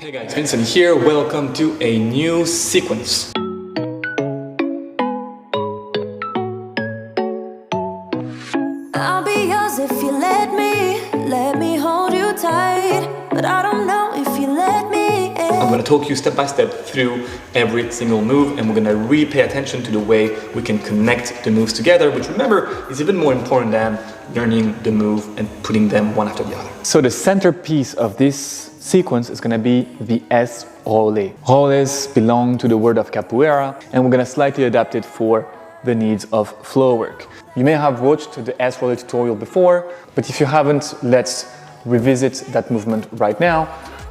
Hey guys, Vincent here. Welcome to a new sequence. I'll be yours if you let me hold you tight. But I don't know if you let me in. I'm going to talk you step by step through every single move, and we're going to really pay attention to the way we can connect the moves together, which remember is even more important than learning the move and putting them one after the other. So the centerpiece of this sequence is going to be the S rollé. Rollés belong to the world of capoeira, and we're going to slightly adapt it for the needs of Floorwork. You may have watched the S rollé tutorial before, but if you haven't, let's revisit that movement right now.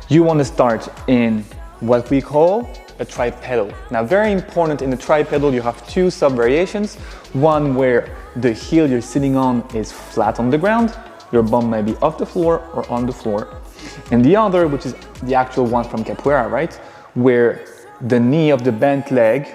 You want to start in what we call a tripedal. Now, very important, in the tripedal you have two sub-variations. One where the heel you're sitting on is flat on the ground, your bum may be off the floor or on the floor. And the other, which is the actual one from capoeira, right? Where the knee of the bent leg,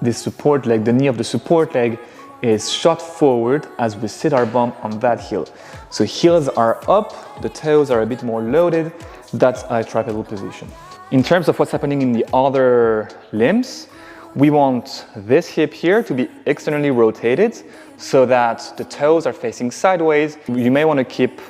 this support leg, the knee of the support leg is shot forward as we sit our bum on that heel. So heels are up, the toes are a bit more loaded. That's a tripedal position. In terms of what's happening in the other limbs, we want this hip here to be externally rotated so that the toes are facing sideways. You may want to keep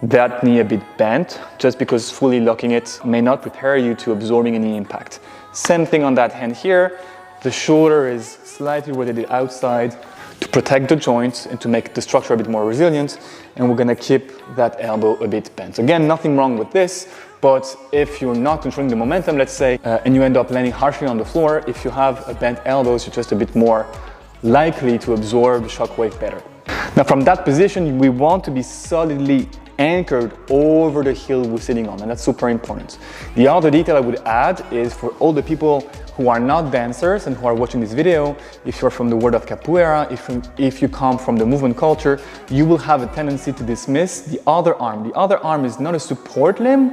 that knee a bit bent, just because fully locking it may not prepare you to absorbing any impact. Same thing on that hand here. The shoulder is slightly rotated outside to protect the joints and to make the structure a bit more resilient, and we're going to keep that elbow a bit bent. Again, nothing wrong with this, but if you're not controlling the momentum, let's say, and you end up landing harshly on the floor, if you have a bent elbows, you're just a bit more likely to absorb the shockwave better. Now, from that position, we want to be solidly anchored over the heel we're sitting on, and that's super important. The other detail I would add is for all the people who are not dancers and who are watching this video, if you're from the world of capoeira, if you come from the movement culture, you will have a tendency to dismiss the other arm. The other arm is not a support limb,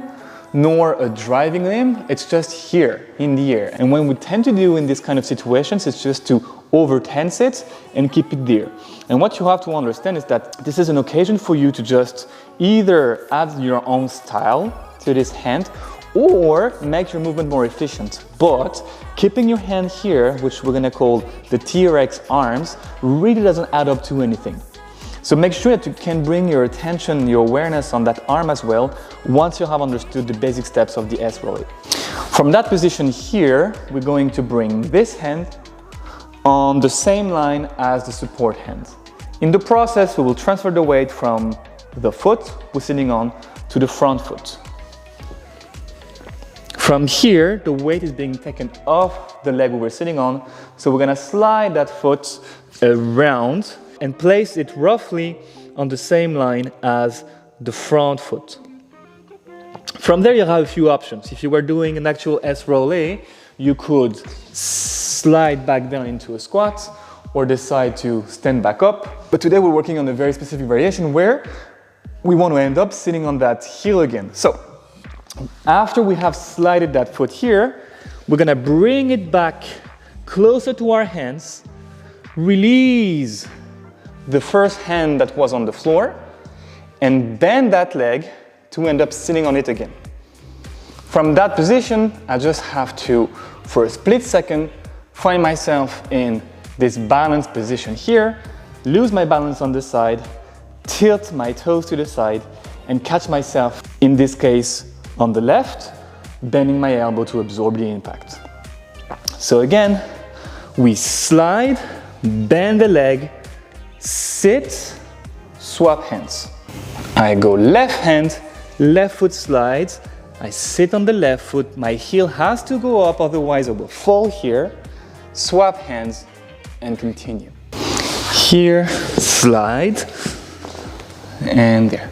nor a driving limb, it's just here in the air. And what we tend to do in this kind of situations is just to over tense it and keep it there. And what you have to understand is that this is an occasion for you to just either add your own style to this hand or make your movement more efficient. But keeping your hand here, which we're gonna call the T-Rex arms, really doesn't add up to anything. So make sure that you can bring your attention, your awareness on that arm as well, once you have understood the basic steps of the S rollé. From that position here, we're going to bring this hand on the same line as the support hand. In the process, we will transfer the weight from the foot we're sitting on to the front foot. From here, the weight is being taken off the leg we were sitting on, so we're gonna slide that foot around and place it roughly on the same line as the front foot. From there, you have a few options. If you were doing an actual S rollé, you could slide back down into a squat or decide to stand back up. But today we're working on a very specific variation where we want to end up sitting on that heel again. So after we have slided that foot here, we're gonna bring it back closer to our hands, release the first hand that was on the floor, and bend that leg to end up sitting on it again. From that position, I just have to, for a split second, find myself in this balanced position here, lose my balance on this side, tilt my toes to the side, and catch myself, in this case, on the left, bending my elbow to absorb the impact. So again, we slide, bend the leg, sit, swap hands. I go left hand, left foot slides, I sit on the left foot, my heel has to go up, otherwise I will fall here, swap hands, and continue. Here, slide, and there.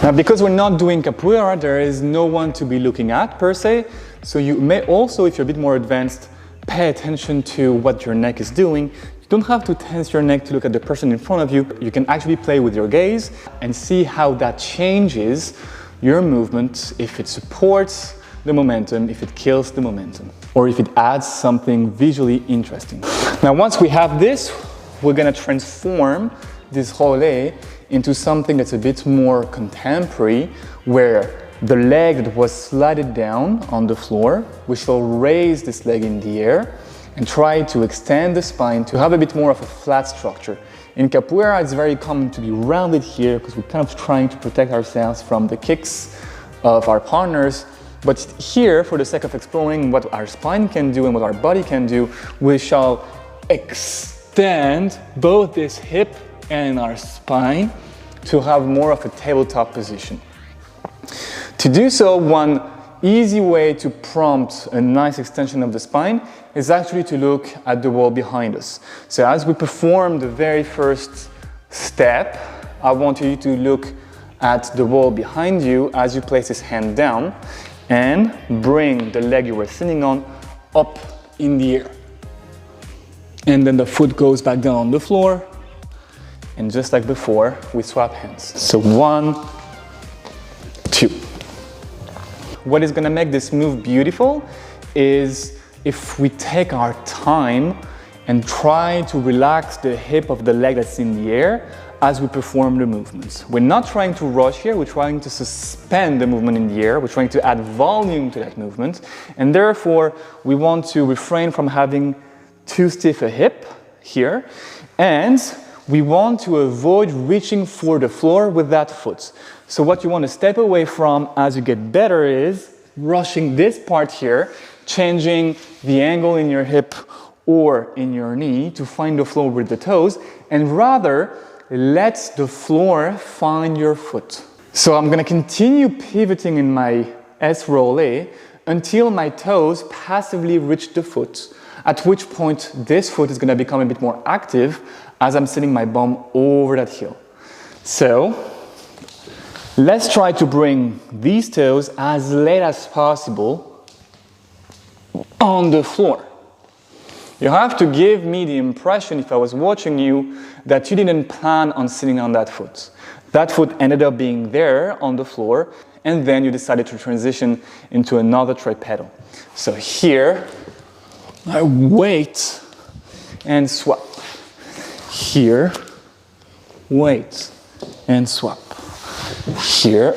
Now, because we're not doing capoeira, there is no one to be looking at per se, so you may also, if you're a bit more advanced, pay attention to what your neck is doing. You don't have to tense your neck to look at the person in front of you. You can actually play with your gaze and see how that changes your movement, if it supports the momentum, if it kills the momentum, or if it adds something visually interesting. Now, once we have this, we're gonna transform this rollé into something that's a bit more contemporary, where the leg that was slided down on the floor, we shall raise this leg in the air and try to extend the spine to have a bit more of a flat structure. In capoeira, it's very common to be rounded here because we're kind of trying to protect ourselves from the kicks of our partners. But here, for the sake of exploring what our spine can do and what our body can do, we shall extend both this hip and our spine to have more of a tabletop position. To do so, one easy way to prompt a nice extension of the spine is actually to look at the wall behind us. So as we perform the very first step, I want you to look at the wall behind you as you place this hand down and bring the leg you were sitting on up in the air. And then the foot goes back down on the floor. And just like before, we swap hands. So 1, 2. What is gonna make this move beautiful is if we take our time and try to relax the hip of the leg that's in the air as we perform the movements. We're not trying to rush here, we're trying to suspend the movement in the air, we're trying to add volume to that movement, and therefore we want to refrain from having too stiff a hip here, and we want to avoid reaching for the floor with that foot. So what you want to step away from as you get better is rushing this part here, changing the angle in your hip or in your knee to find the floor with the toes, and rather let the floor find your foot. So I'm going to continue pivoting in my S roll A until my toes passively reach the foot, at which point this foot is going to become a bit more active as I'm sitting my bum over that heel. So let's try to bring these toes as late as possible on the floor. You have to give me the impression, if I was watching you, that you didn't plan on sitting on that foot. That foot ended up being there on the floor, and then you decided to transition into another tripedal. So here, I wait and swap. Here, wait and swap. Here,